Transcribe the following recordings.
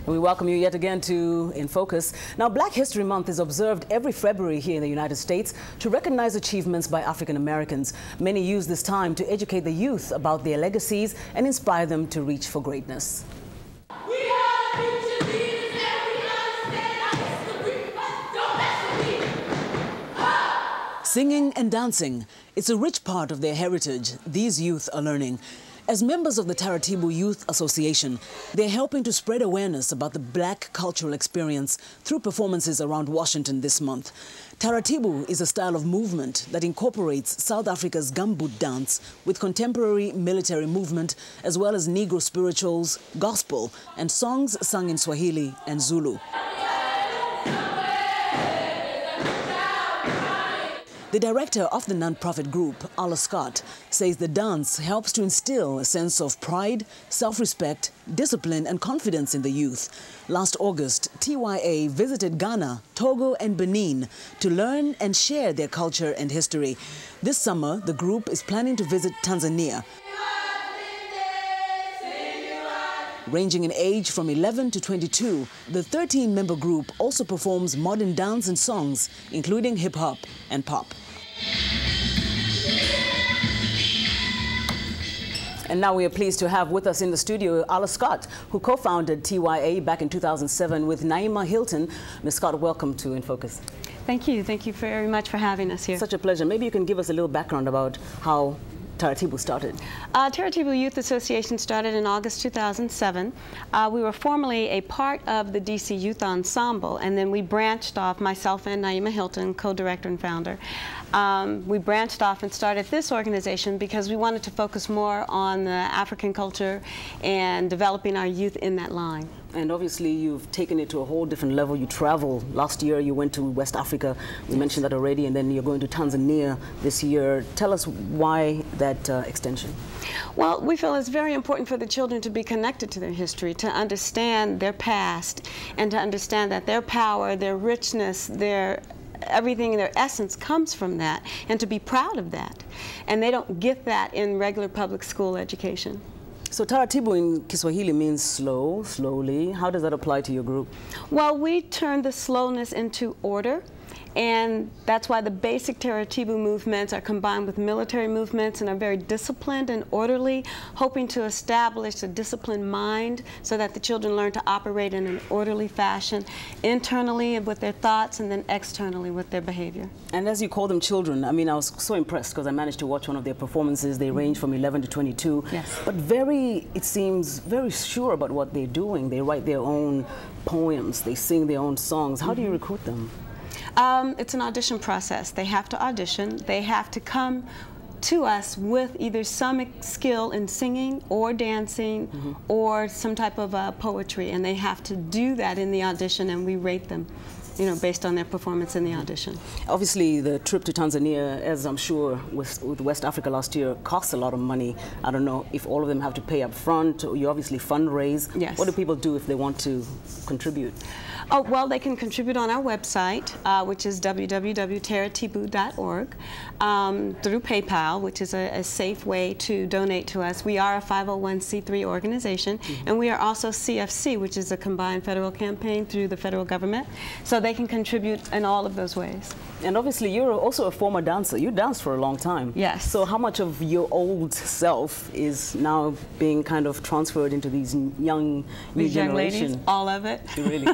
We welcome you yet again to In Focus. Now, Black History Month is observed every February here in the United States to recognize achievements by African Americans. Many use this time to educate the youth about their legacies and inspire them to reach for greatness. Singing and dancing, it's a rich part of their heritage these youth are learning. As members of the Taratibu Youth Association, they're helping to spread awareness about the Black cultural experience through performances around Washington this month. Taratibu is a style of movement that incorporates South Africa's gumboot dance with contemporary military movement, as well as Negro spirituals, gospel, and songs sung in Swahili and Zulu. The director of the non-profit group, Arla Scott, says the dance helps to instill a sense of pride, self-respect, discipline and confidence in the youth. Last August, TYA visited Ghana, Togo and Benin to learn and share their culture and history. This summer, the group is planning to visit Tanzania. Ranging in age from 11 to 22, the 13-member group also performs modern dance and songs, including hip-hop and pop. And now we are pleased to have with us in the studio Arla Scott, who co-founded TYA back in 2007 with Naima Hilton. Ms. Scott, welcome to In Focus. Thank you. Thank you very much for having us here. Such a pleasure. Maybe you can give us a little background about how Taratibu started. Taratibu Youth Association started in August 2007. We were formerly a part of the DC Youth Ensemble, and then we branched off, myself and Naima Hilton, co-director and founder. We branched off and started this organization because we wanted to focus more on the African culture and developing our youth in that line. And obviously you've taken it to a whole different level. You travel. Last year you went to West Africa. We mentioned that already, and then you're going to Tanzania this year. Tell us why that extension. Well, we feel it's very important for the children to be connected to their history, to understand their past, and to understand that their power, their richness, their everything, their essence comes from that, and to be proud of that. And they don't get that in regular public school education. So Taratibu in Kiswahili means slow, slowly. How does that apply to your group? Well, we turn the slowness into order. And that's why the basic Taratibu movements are combined with military movements and are very disciplined and orderly, hoping to establish a disciplined mind so that the children learn to operate in an orderly fashion, internally with their thoughts and then externally with their behavior. And as you call them children, I mean, I was so impressed because I managed to watch one of their performances. They range from 11 to 22, yes. But it seems very sure about what they're doing. They write their own poems, they sing their own songs. How do you recruit them? It's an audition process. They have to audition. They have to come to us with either some skill in singing or dancing or some type of poetry, and they have to do that in the audition, and we rate them, you know, based on their performance in the audition. Obviously, the trip to Tanzania, as I'm sure with West Africa last year, costs a lot of money. I don't know if all of them have to pay up front, or you obviously fundraise. Yes. What do people do if they want to contribute? Oh, well, they can contribute on our website, which is www.taratibu.org, through PayPal, which is a safe way to donate to us. We are a 501c3 organization, and we are also CFC, which is a combined federal campaign through the federal government. So they can contribute in all of those ways. And obviously, you're also a former dancer. You danced for a long time. Yes. So how much of your old self is now being kind of transferred into these new young ladies? All of it. Really?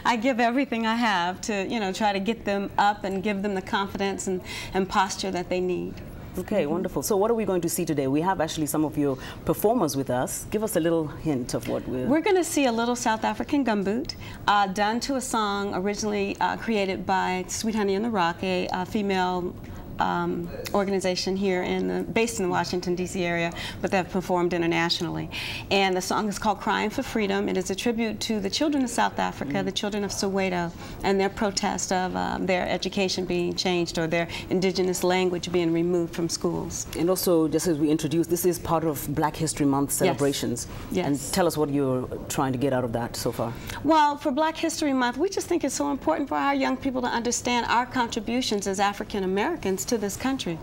I give everything I have to, you know, try to get them up and give them the confidence and posture that they need. Okay, wonderful. So what are we going to see today? We have actually some of your performers with us. Give us a little hint of what we're going to see a little South African gumboot done to a song originally created by Sweet Honey and the Rock, a female organization here based in the Washington, D.C. area, but they've performed internationally. And the song is called Crying for Freedom. It is a tribute to the children of South Africa, the children of Soweto, and their protest of their education being changed or their indigenous language being removed from schools. And also, just as we introduced, this is part of Black History Month celebrations. Yes. And tell us what you're trying to get out of that so far. Well, for Black History Month, we just think it's so important for our young people to understand our contributions as African Americans to this country.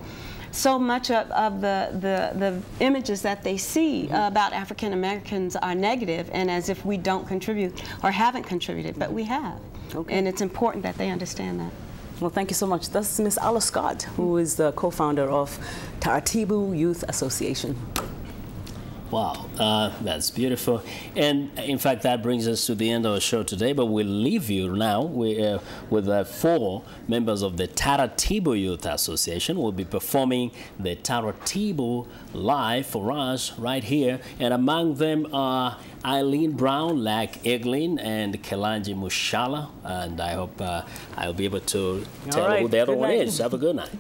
so much of the images that they see about African Americans are negative, and as if we don't contribute or haven't contributed, but we have. Okay. And it's important that they understand that. Well, thank you so much. That's Miss Arla Scott, who is the co-founder of Taratibu Youth Association. Wow, that's beautiful. And in fact, that brings us to the end of our show today, but we'll leave you now with 4 members of the Taratibu Youth Association who will be performing the Taratibu live for us right here. And among them are Eileen Brown, Lack Eglin, and Kelanji Mushala. And I hope I'll be able to tell who the other one is. Have a good night.